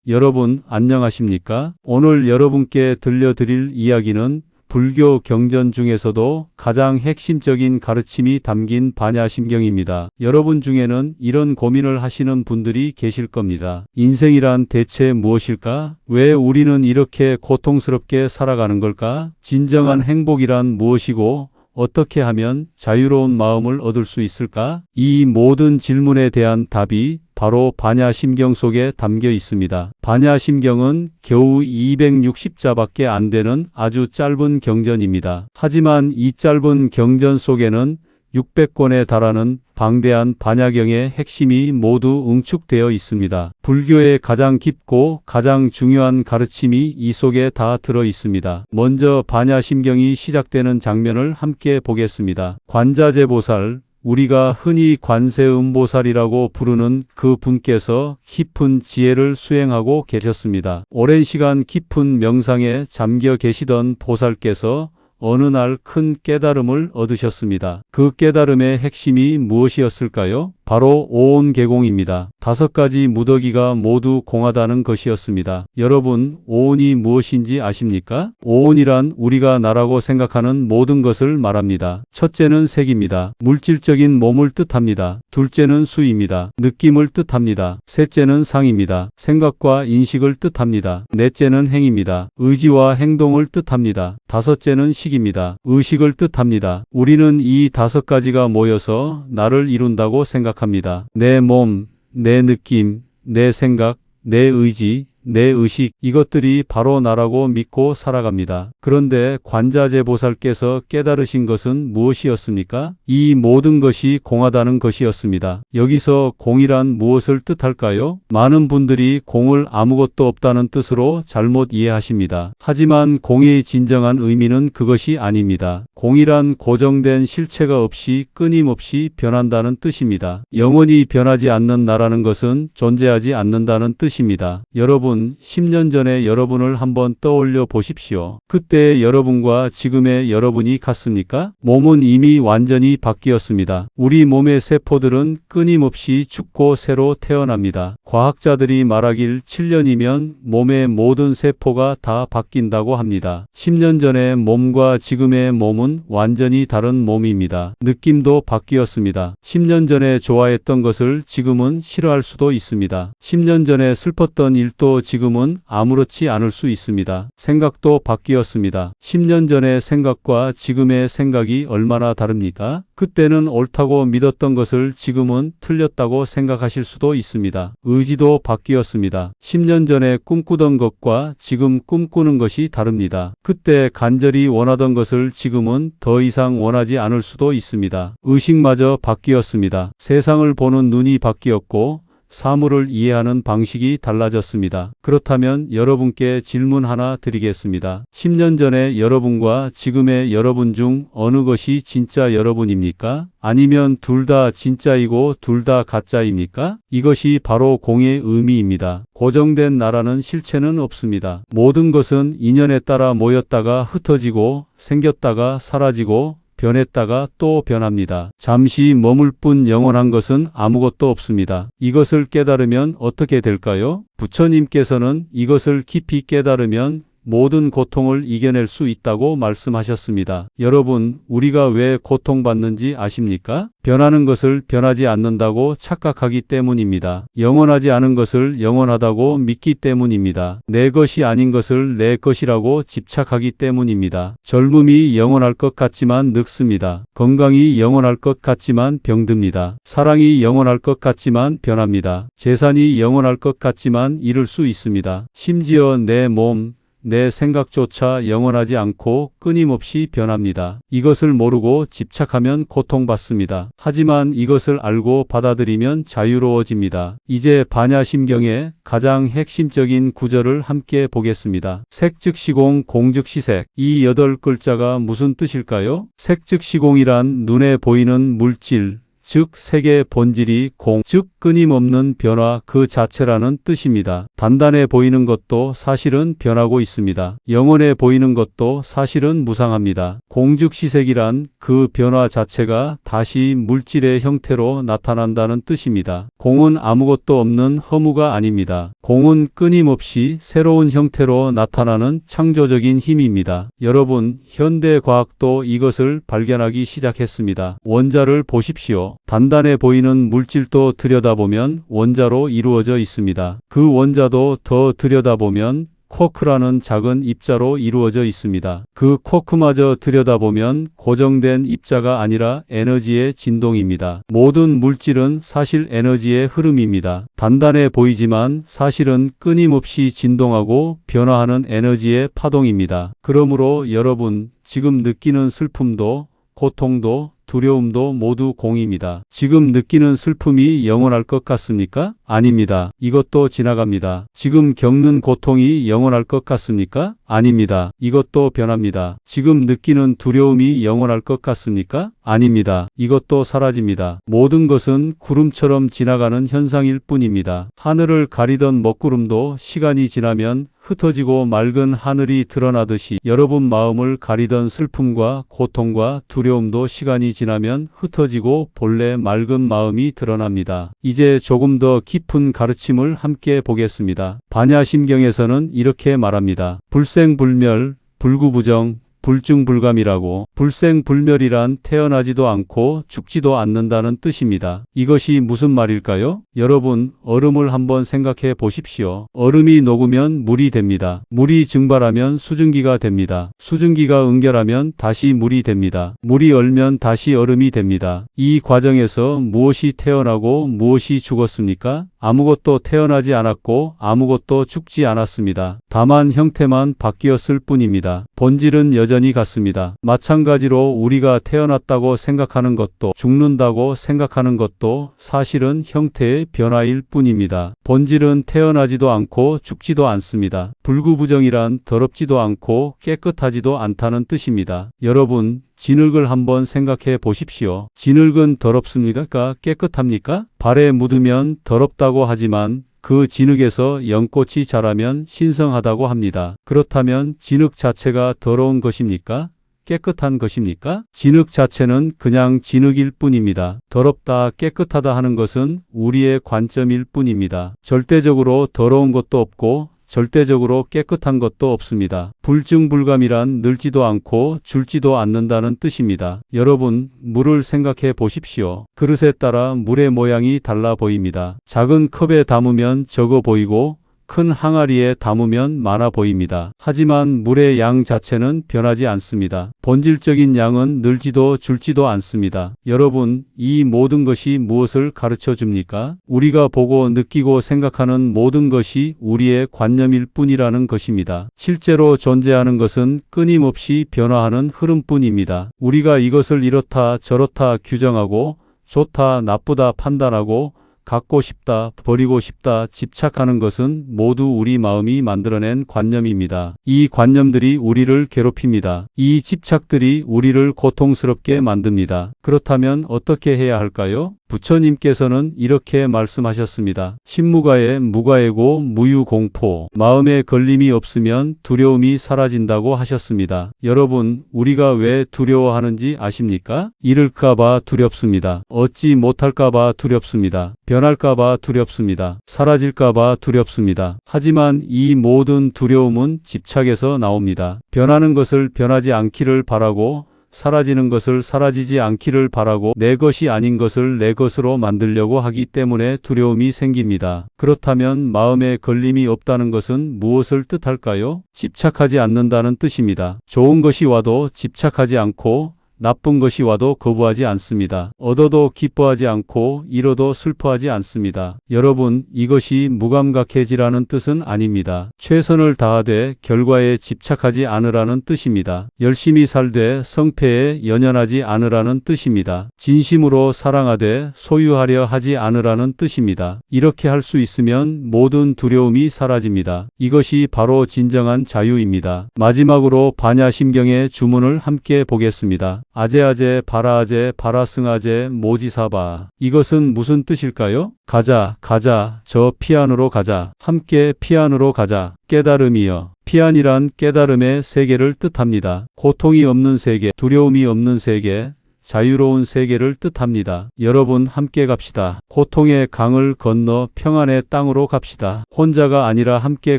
여러분 안녕하십니까? 오늘 여러분께 들려드릴 이야기는 불교 경전 중에서도 가장 핵심적인 가르침이 담긴 반야심경입니다. 여러분 중에는 이런 고민을 하시는 분들이 계실 겁니다. 인생이란 대체 무엇일까? 왜 우리는 이렇게 고통스럽게 살아가는 걸까? 진정한 행복이란 무엇이고 어떻게 하면 자유로운 마음을 얻을 수 있을까? 이 모든 질문에 대한 답이 바로 반야심경 속에 담겨 있습니다. 반야심경은 겨우 260자밖에 안 되는 아주 짧은 경전입니다. 하지만 이 짧은 경전 속에는 600권에 달하는 방대한 반야경의 핵심이 모두 응축되어 있습니다. 불교의 가장 깊고 가장 중요한 가르침이 이 속에 다 들어 있습니다. 먼저 반야심경이 시작되는 장면을 함께 보겠습니다. 관자재보살, 우리가 흔히 관세음보살이라고 부르는 그 분께서 깊은 지혜를 수행하고 계셨습니다. 오랜 시간 깊은 명상에 잠겨 계시던 보살께서 어느 날 큰 깨달음을 얻으셨습니다. 그 깨달음의 핵심이 무엇이었을까요? 바로 오온개공입니다. 5가지 무더기가 모두 공하다는 것이었습니다. 여러분, 오온이 무엇인지 아십니까? 오온이란 우리가 나라고 생각하는 모든 것을 말합니다. 첫째는 색입니다. 물질적인 몸을 뜻합니다. 둘째는 수입니다. 느낌을 뜻합니다. 셋째는 상입니다. 생각과 인식을 뜻합니다. 넷째는 행입니다. 의지와 행동을 뜻합니다. 다섯째는 식입니다. 의식을 뜻합니다. 우리는 이 5가지가 모여서 나를 이룬다고 생각합니다. 내 몸, 내 느낌, 내 생각, 내 의지, 내 의식, 이것들이 바로 나라고 믿고 살아갑니다. 그런데 관자재보살께서 깨달으신 것은 무엇이었습니까? 이 모든 것이 공하다는 것이었습니다. 여기서 공이란 무엇을 뜻할까요? 많은 분들이 공을 아무것도 없다는 뜻으로 잘못 이해하십니다. 하지만 공의 진정한 의미는 그것이 아닙니다. 공이란 고정된 실체가 없이 끊임없이 변한다는 뜻입니다. 영원히 변하지 않는 나라는 것은 존재하지 않는다는 뜻입니다. 여러분, 10년 전에 여러분을 한번 떠올려 보십시오. 그때의 여러분과 지금의 여러분이 같습니까? 몸은 이미 완전히 바뀌었습니다. 우리 몸의 세포들은 끊임없이 죽고 새로 태어납니다. 과학자들이 말하길 7년이면 몸의 모든 세포가 다 바뀐다고 합니다. 10년 전의 몸과 지금의 몸은 완전히 다른 몸입니다. 느낌도 바뀌었습니다. 10년 전에 좋아했던 것을 지금은 싫어할 수도 있습니다. 10년 전에 슬펐던 일도 지금은 아무렇지 않을 수 있습니다. 생각도 바뀌었습니다. 10년 전의 생각과 지금의 생각이 얼마나 다릅니까? 그때는 옳다고 믿었던 것을 지금은 틀렸다고 생각하실 수도 있습니다. 의지도 바뀌었습니다. 10년 전에 꿈꾸던 것과 지금 꿈꾸는 것이 다릅니다. 그때 간절히 원하던 것을 지금은 더 이상 원하지 않을 수도 있습니다. 의식마저 바뀌었습니다. 세상을 보는 눈이 바뀌었고 사물을 이해하는 방식이 달라졌습니다. 그렇다면 여러분께 질문 하나 드리겠습니다. 10년 전의 여러분과 지금의 여러분 중 어느 것이 진짜 여러분입니까? 아니면 둘 다 진짜이고 둘 다 가짜입니까? 이것이 바로 공의 의미입니다. 고정된 나라는 실체는 없습니다. 모든 것은 인연에 따라 모였다가 흩어지고 생겼다가 사라지고 변했다가 또 변합니다. 잠시 머물 뿐 영원한 것은 아무것도 없습니다. 이것을 깨달으면 어떻게 될까요? 부처님께서는 이것을 깊이 깨달으면 모든 고통을 이겨낼 수 있다고 말씀하셨습니다. 여러분, 우리가 왜 고통받는지 아십니까? 변하는 것을 변하지 않는다고 착각하기 때문입니다. 영원하지 않은 것을 영원하다고 믿기 때문입니다. 내 것이 아닌 것을 내 것이라고 집착하기 때문입니다. 젊음이 영원할 것 같지만 늙습니다. 건강이 영원할 것 같지만 병듭니다. 사랑이 영원할 것 같지만 변합니다. 재산이 영원할 것 같지만 잃을 수 있습니다. 심지어 내 몸, 내 생각조차 영원하지 않고 끊임없이 변합니다. 이것을 모르고 집착하면 고통받습니다. 하지만 이것을 알고 받아들이면 자유로워집니다. 이제 반야심경의 가장 핵심적인 구절을 함께 보겠습니다. 색즉시공, 공즉시색. 이 8글자가 무슨 뜻일까요? 색즉시공이란 눈에 보이는 물질, 즉 세계의 본질이 공, 즉 끊임없는 변화 그 자체라는 뜻입니다. 단단해 보이는 것도 사실은 변하고 있습니다. 영원해 보이는 것도 사실은 무상합니다. 공즉시색이란 그 변화 자체가 다시 물질의 형태로 나타난다는 뜻입니다. 공은 아무것도 없는 허무가 아닙니다. 공은 끊임없이 새로운 형태로 나타나는 창조적인 힘입니다. 여러분, 현대 과학도 이것을 발견하기 시작했습니다. 원자를 보십시오. 단단해 보이는 물질도 들여다보면 원자로 이루어져 있습니다. 그 원자도 더 들여다보면 쿼크라는 작은 입자로 이루어져 있습니다. 그 쿼크마저 들여다보면 고정된 입자가 아니라 에너지의 진동입니다. 모든 물질은 사실 에너지의 흐름입니다. 단단해 보이지만 사실은 끊임없이 진동하고 변화하는 에너지의 파동입니다. 그러므로 여러분, 지금 느끼는 슬픔도 고통도 두려움도 모두 공입니다. 지금 느끼는 슬픔이 영원할 것 같습니까? 아닙니다. 이것도 지나갑니다. 지금 겪는 고통이 영원할 것 같습니까? 아닙니다. 이것도 변합니다. 지금 느끼는 두려움이 영원할 것 같습니까? 아닙니다. 이것도 사라집니다. 모든 것은 구름처럼 지나가는 현상일 뿐입니다. 하늘을 가리던 먹구름도 시간이 지나면 흩어지고 맑은 하늘이 드러나듯이 여러분 마음을 가리던 슬픔과 고통과 두려움도 시간이 지나면 흩어지고 본래 맑은 마음이 드러납니다. 이제 조금 더 깊은 가르침을 함께 보겠습니다. 반야심경에서는 이렇게 말합니다. 불생불멸, 불구부정, 불증불감이라고. 불생불멸이란 태어나지도 않고 죽지도 않는다는 뜻입니다. 이것이 무슨 말일까요? 여러분, 얼음을 한번 생각해 보십시오. 얼음이 녹으면 물이 됩니다. 물이 증발하면 수증기가 됩니다. 수증기가 응결하면 다시 물이 됩니다. 물이 얼면 다시 얼음이 됩니다. 이 과정에서 무엇이 태어나고 무엇이 죽었습니까? 아무것도 태어나지 않았고 아무것도 죽지 않았습니다. 다만 형태만 바뀌었을 뿐입니다. 본질은 여전히 같습니다. 마찬가지로 우리가 태어났다고 생각하는 것도 죽는다고 생각하는 것도 사실은 형태의 변화일 뿐입니다. 본질은 태어나지도 않고 죽지도 않습니다. 불구부정이란 더럽지도 않고 깨끗하지도 않다는 뜻입니다. 여러분, 진흙을 한번 생각해 보십시오. 진흙은 더럽습니까? 깨끗합니까? 발에 묻으면 더럽다고 하지만 그 진흙에서 연꽃이 자라면 신성하다고 합니다. 그렇다면 진흙 자체가 더러운 것입니까? 깨끗한 것입니까? 진흙 자체는 그냥 진흙일 뿐입니다. 더럽다, 깨끗하다 하는 것은 우리의 관점일 뿐입니다. 절대적으로 더러운 것도 없고 절대적으로 깨끗한 것도 없습니다. 불증불감이란 늘지도 않고 줄지도 않는다는 뜻입니다. 여러분, 물을 생각해 보십시오. 그릇에 따라 물의 모양이 달라 보입니다. 작은 컵에 담으면 적어 보이고 큰 항아리에 담으면 많아 보입니다. 하지만 물의 양 자체는 변하지 않습니다. 본질적인 양은 늘지도 줄지도 않습니다. 여러분, 이 모든 것이 무엇을 가르쳐 줍니까? 우리가 보고 느끼고 생각하는 모든 것이 우리의 관념일 뿐이라는 것입니다. 실제로 존재하는 것은 끊임없이 변화하는 흐름뿐입니다. 우리가 이것을 이렇다 저렇다 규정하고 좋다 나쁘다 판단하고 갖고 싶다, 버리고 싶다, 집착하는 것은 모두 우리 마음이 만들어낸 관념입니다. 이 관념들이 우리를 괴롭힙니다. 이 집착들이 우리를 고통스럽게 만듭니다. 그렇다면 어떻게 해야 할까요? 부처님께서는 이렇게 말씀하셨습니다. 신무가에 무가에고 무유공포. 마음에 걸림이 없으면 두려움이 사라진다고 하셨습니다. 여러분, 우리가 왜 두려워하는지 아십니까? 잃을까봐 두렵습니다. 얻지 못할까봐 두렵습니다. 변할까봐 두렵습니다. 사라질까봐 두렵습니다. 하지만 이 모든 두려움은 집착에서 나옵니다. 변하는 것을 변하지 않기를 바라고 사라지는 것을 사라지지 않기를 바라고 내 것이 아닌 것을 내 것으로 만들려고 하기 때문에 두려움이 생깁니다. 그렇다면 마음에 걸림이 없다는 것은 무엇을 뜻할까요? 집착하지 않는다는 뜻입니다. 좋은 것이 와도 집착하지 않고 나쁜 것이 와도 거부하지 않습니다. 얻어도 기뻐하지 않고 잃어도 슬퍼하지 않습니다. 여러분, 이것이 무감각해지라는 뜻은 아닙니다. 최선을 다하되 결과에 집착하지 않으라는 뜻입니다. 열심히 살되 성패에 연연하지 않으라는 뜻입니다. 진심으로 사랑하되 소유하려 하지 않으라는 뜻입니다. 이렇게 할 수 있으면 모든 두려움이 사라집니다. 이것이 바로 진정한 자유입니다. 마지막으로 반야심경의 주문을 함께 보겠습니다. 아제아제 바라아제 바라승아제 모지사바. 이것은 무슨 뜻일까요? 가자, 가자, 저 피안으로 가자. 함께 피안으로 가자. 깨달음이여. 피안이란 깨달음의 세계를 뜻합니다. 고통이 없는 세계, 두려움이 없는 세계, 자유로운 세계를 뜻합니다. 여러분 함께 갑시다. 고통의 강을 건너 평안의 땅으로 갑시다. 혼자가 아니라 함께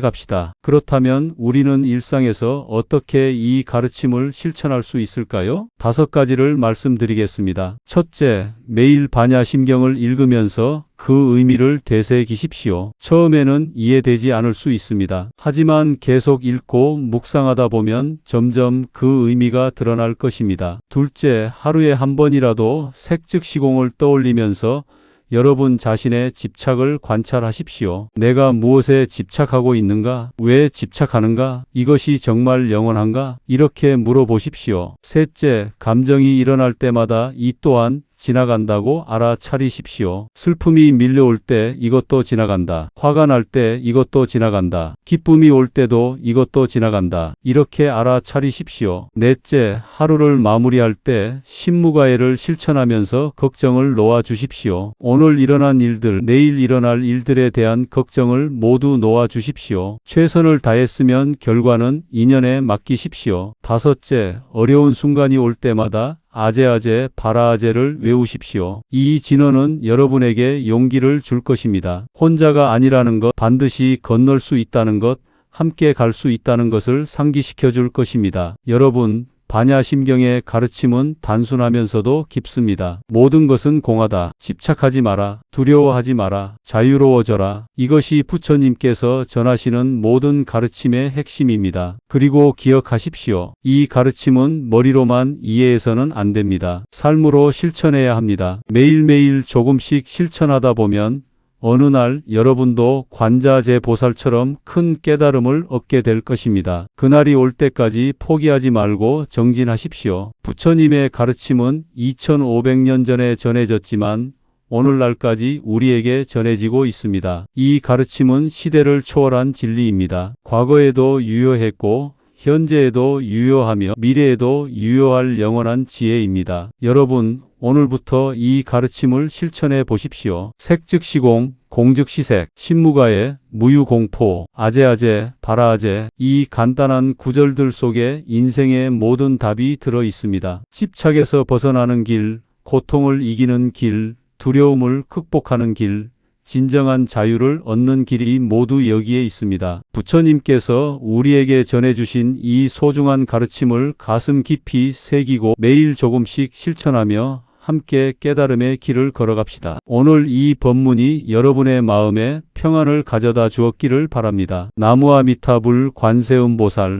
갑시다. 그렇다면 우리는 일상에서 어떻게 이 가르침을 실천할 수 있을까요? 5가지를 말씀드리겠습니다. 첫째, 매일 반야심경을 읽으면서 그 의미를 되새기십시오. 처음에는 이해되지 않을 수 있습니다. 하지만 계속 읽고 묵상하다 보면 점점 그 의미가 드러날 것입니다. 둘째, 하루에 한 번이라도 색즉시공을 떠올리면서 여러분 자신의 집착을 관찰하십시오. 내가 무엇에 집착하고 있는가? 왜 집착하는가? 이것이 정말 영원한가? 이렇게 물어보십시오. 셋째, 감정이 일어날 때마다 이 또한 지나간다고 알아차리십시오. 슬픔이 밀려올 때 이것도 지나간다. 화가 날 때 이것도 지나간다. 기쁨이 올 때도 이것도 지나간다. 이렇게 알아차리십시오. 넷째, 하루를 마무리할 때 신무가해를 실천하면서 걱정을 놓아주십시오. 오늘 일어난 일들, 내일 일어날 일들에 대한 걱정을 모두 놓아주십시오. 최선을 다했으면 결과는 인연에 맡기십시오. 다섯째, 어려운 순간이 올 때마다 아제아제 바라아제를 외우십시오. 이 진언은 여러분에게 용기를 줄 것입니다. 혼자가 아니라는 것, 반드시 건널 수 있다는 것, 함께 갈 수 있다는 것을 상기시켜 줄 것입니다. 여러분, 반야심경의 가르침은 단순하면서도 깊습니다. 모든 것은 공하다. 집착하지 마라. 두려워하지 마라. 자유로워져라. 이것이 부처님께서 전하시는 모든 가르침의 핵심입니다. 그리고 기억하십시오. 이 가르침은 머리로만 이해해서는 안 됩니다. 삶으로 실천해야 합니다. 매일매일 조금씩 실천하다 보면 어느 날 여러분도 관자재보살처럼 큰 깨달음을 얻게 될 것입니다. 그날이 올 때까지 포기하지 말고 정진하십시오. 부처님의 가르침은 2500년 전에 전해졌지만 오늘날까지 우리에게 전해지고 있습니다. 이 가르침은 시대를 초월한 진리입니다. 과거에도 유효했고 현재에도 유효하며 미래에도 유효할 영원한 지혜입니다. 여러분, 오늘부터 이 가르침을 실천해 보십시오. 색즉시공, 공즉시색, 신무가해, 무유공포, 아제아제, 바라아제. 이 간단한 구절들 속에 인생의 모든 답이 들어 있습니다. 집착에서 벗어나는 길, 고통을 이기는 길, 두려움을 극복하는 길, 진정한 자유를 얻는 길이 모두 여기에 있습니다. 부처님께서 우리에게 전해주신 이 소중한 가르침을 가슴 깊이 새기고 매일 조금씩 실천하며 함께 깨달음의 길을 걸어갑시다. 오늘 이 법문이 여러분의 마음에 평안을 가져다 주었기를 바랍니다. 나무아미타불 관세음보살